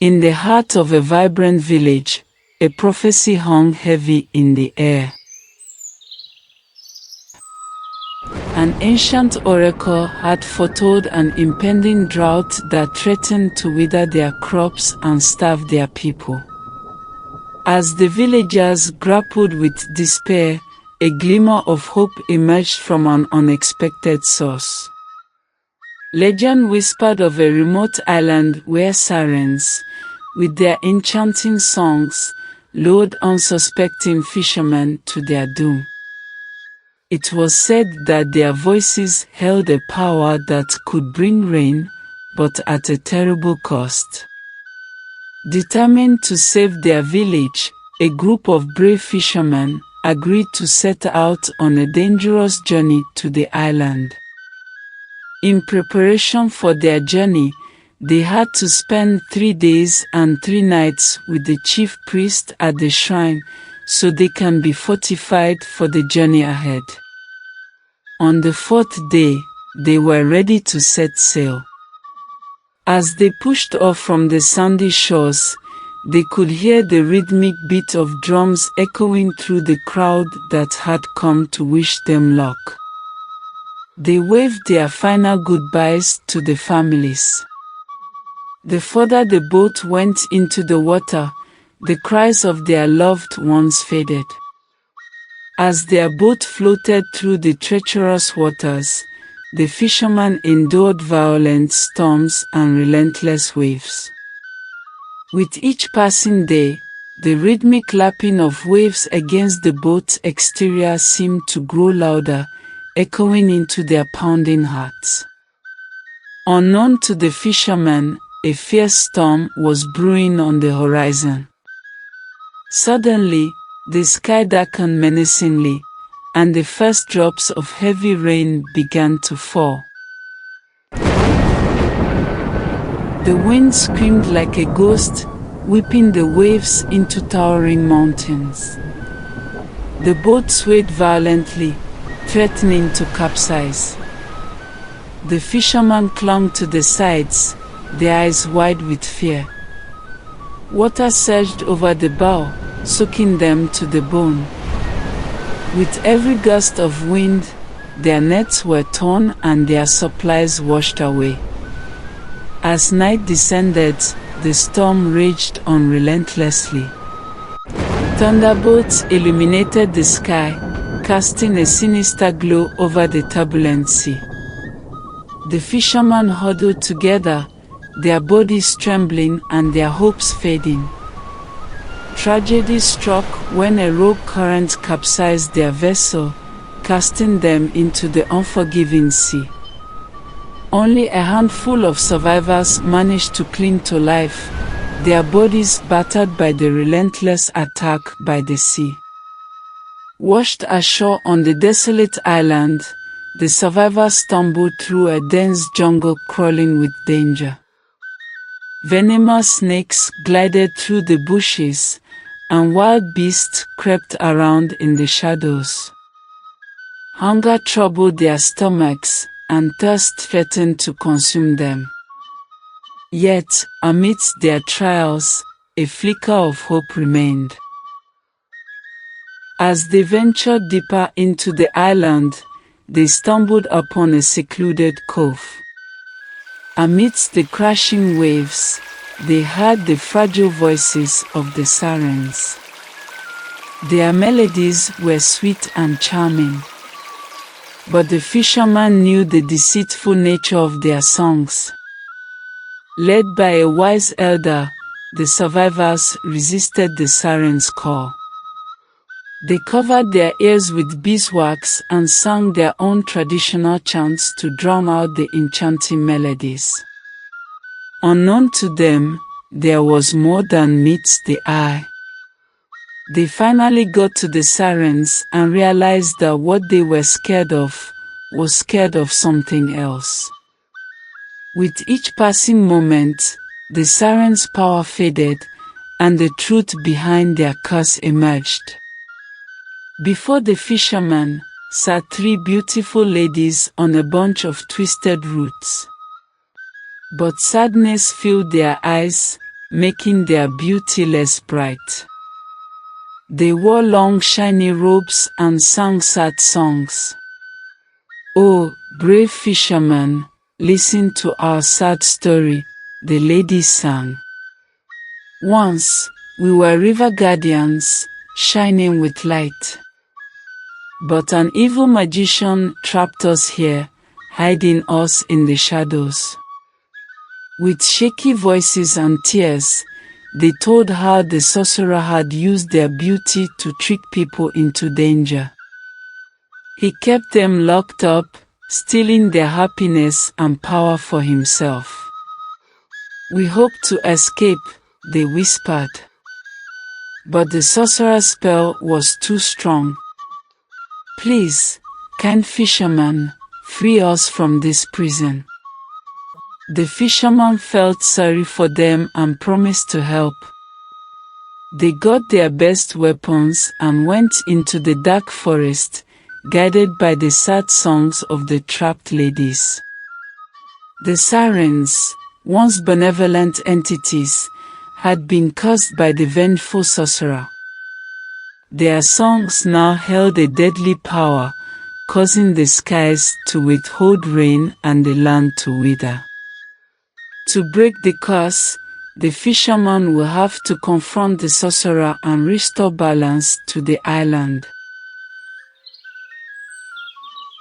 In the heart of a vibrant village, a prophecy hung heavy in the air. An ancient oracle had foretold an impending drought that threatened to wither their crops and starve their people. As the villagers grappled with despair, a glimmer of hope emerged from an unexpected source. Legend whispered of a remote island where sirens, with their enchanting songs, lured unsuspecting fishermen to their doom. It was said that their voices held a power that could bring rain, but at a terrible cost. Determined to save their village, a group of brave fishermen agreed to set out on a dangerous journey to the island. In preparation for their journey, they had to spend 3 days and 3 nights with the chief priest at the shrine so they can be fortified for the journey ahead. On the 4th day, they were ready to set sail. As they pushed off from the sandy shores, they could hear the rhythmic beat of drums echoing through the crowd that had come to wish them luck. They waved their final goodbyes to the families. The further the boat went into the water, the cries of their loved ones faded. As their boat floated through the treacherous waters, the fishermen endured violent storms and relentless waves. With each passing day, the rhythmic lapping of waves against the boat's exterior seemed to grow louder, echoing into their pounding hearts. Unknown to the fishermen, a fierce storm was brewing on the horizon. Suddenly, the sky darkened menacingly, and the first drops of heavy rain began to fall. The wind screamed like a ghost, whipping the waves into towering mountains. The boat swayed violently, threatening to capsize. The fishermen clung to the sides, their eyes wide with fear. Water surged over the bow, soaking them to the bone. With every gust of wind, their nets were torn and their supplies washed away. As night descended, the storm raged on relentlessly. Thunderbolts illuminated the sky, casting a sinister glow over the turbulent sea. The fishermen huddled together, their bodies trembling and their hopes fading. Tragedy struck when a rogue current capsized their vessel, casting them into the unforgiving sea. Only a handful of survivors managed to cling to life, their bodies battered by the relentless attack by the sea. Washed ashore on the desolate island, the survivors stumbled through a dense jungle crawling with danger. Venomous snakes glided through the bushes, and wild beasts crept around in the shadows. Hunger troubled their stomachs, and thirst threatened to consume them. Yet, amidst their trials, a flicker of hope remained. As they ventured deeper into the island, they stumbled upon a secluded cove. Amidst the crashing waves, they heard the fragile voices of the sirens. Their melodies were sweet and charming. But the fisherman knew the deceitful nature of their songs. Led by a wise elder, the survivors resisted the sirens' call. They covered their ears with beeswax and sang their own traditional chants to drown out the enchanting melodies. Unknown to them, there was more than meets the eye. They finally got to the sirens and realized that what they were scared of was scared of something else. With each passing moment, the sirens' power faded, and the truth behind their curse emerged. Before the fisherman sat 3 beautiful ladies on a bunch of twisted roots. But sadness filled their eyes, making their beauty less bright. They wore long shiny robes and sang sad songs. "Oh, brave fisherman, listen to our sad story," the ladies sang. "Once, we were river guardians, shining with light. But an evil magician trapped us here, hiding us in the shadows." With shaky voices and tears, they told how the sorcerer had used their beauty to trick people into danger. He kept them locked up, stealing their happiness and power for himself. "We hope to escape," they whispered. But the sorcerer's spell was too strong. "Please, kind fisherman, free us from this prison." The fisherman felt sorry for them and promised to help. They got their best weapons and went into the dark forest, guided by the sad songs of the trapped ladies. The sirens, once benevolent entities, had been cursed by the vengeful sorcerer. Their songs now held a deadly power, causing the skies to withhold rain and the land to wither. To break the curse, the fisherman will have to confront the sorcerer and restore balance to the island.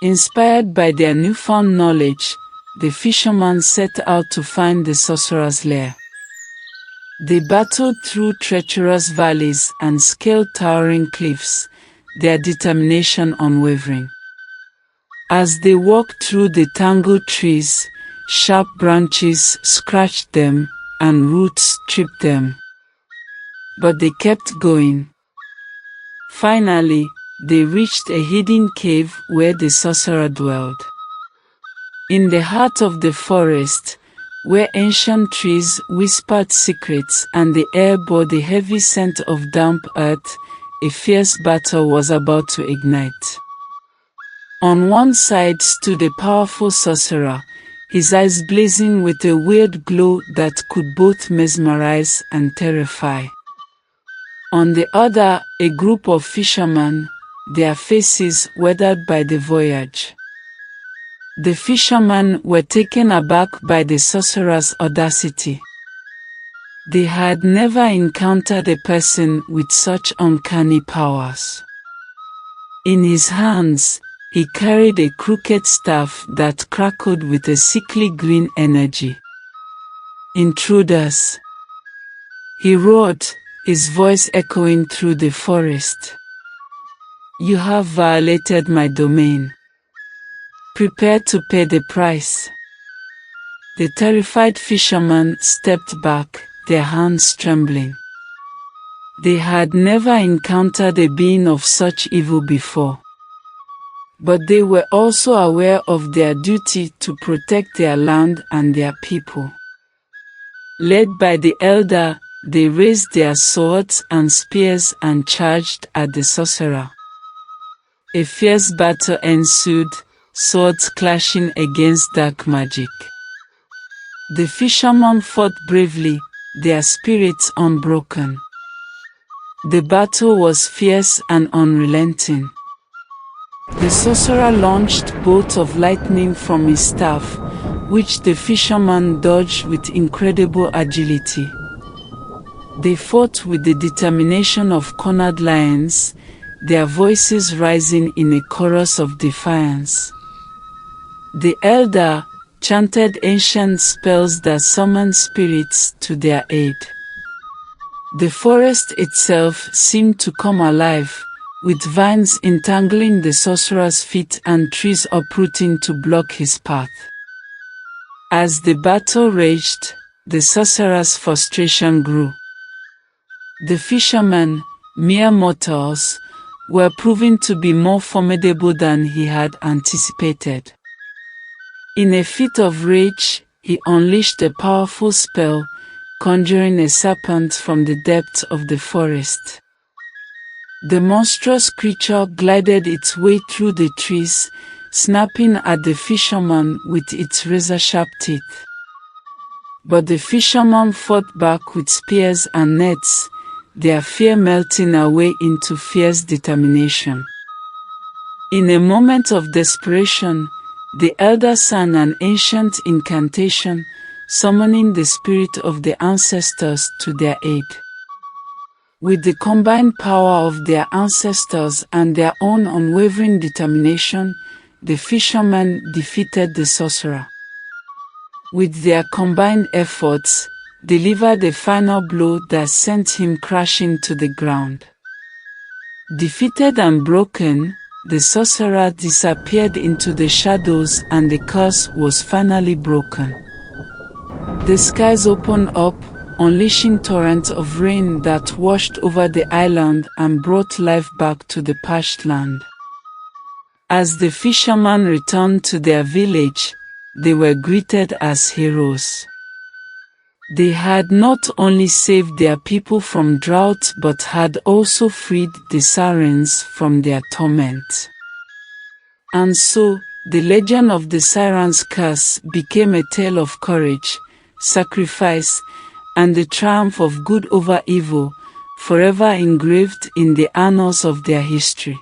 Inspired by their newfound knowledge, the fisherman set out to find the sorcerer's lair. They battled through treacherous valleys and scaled towering cliffs, their determination unwavering. As they walked through the tangled trees, sharp branches scratched them, and roots tripped them. But they kept going. Finally, they reached a hidden cave where the sorcerer dwelled. In the heart of the forest, where ancient trees whispered secrets and the air bore the heavy scent of damp earth, a fierce battle was about to ignite. On one side stood a powerful sorcerer, his eyes blazing with a weird glow that could both mesmerize and terrify. On the other, a group of fishermen, their faces weathered by the voyage. The fishermen were taken aback by the sorcerer's audacity. They had never encountered a person with such uncanny powers. In his hands, he carried a crooked staff that crackled with a sickly green energy. "Intruders!" he roared, his voice echoing through the forest. "You have violated my domain. Prepare to pay the price." The terrified fishermen stepped back, their hands trembling. They had never encountered a being of such evil before. But they were also aware of their duty to protect their land and their people. Led by the elder, they raised their swords and spears and charged at the sorcerer. A fierce battle ensued, swords clashing against dark magic. The fishermen fought bravely, their spirits unbroken. The battle was fierce and unrelenting. The sorcerer launched bolts of lightning from his staff, which the fisherman dodged with incredible agility. They fought with the determination of cornered lions, their voices rising in a chorus of defiance. The elder chanted ancient spells that summoned spirits to their aid. The forest itself seemed to come alive, with vines entangling the sorcerer's feet and trees uprooting to block his path. As the battle raged, the sorcerer's frustration grew. The fishermen, mere mortals, were proving to be more formidable than he had anticipated. In a fit of rage, he unleashed a powerful spell, conjuring a serpent from the depths of the forest. The monstrous creature glided its way through the trees, snapping at the fisherman with its razor-sharp teeth. But the fishermen fought back with spears and nets, their fear melting away into fierce determination. In a moment of desperation, the elder sang an ancient incantation, summoning the spirit of the ancestors to their aid. With the combined power of their ancestors and their own unwavering determination, the fishermen defeated the sorcerer. With their combined efforts, delivered a final blow that sent him crashing to the ground. Defeated and broken, the sorcerer disappeared into the shadows and the curse was finally broken. The skies opened up, unleashing torrents of rain that washed over the island and brought life back to the parched land. As the fishermen returned to their village, they were greeted as heroes. They had not only saved their people from drought but had also freed the sirens from their torment. And so, the legend of the Siren's curse became a tale of courage, sacrifice, and the triumph of good over evil, forever engraved in the annals of their history.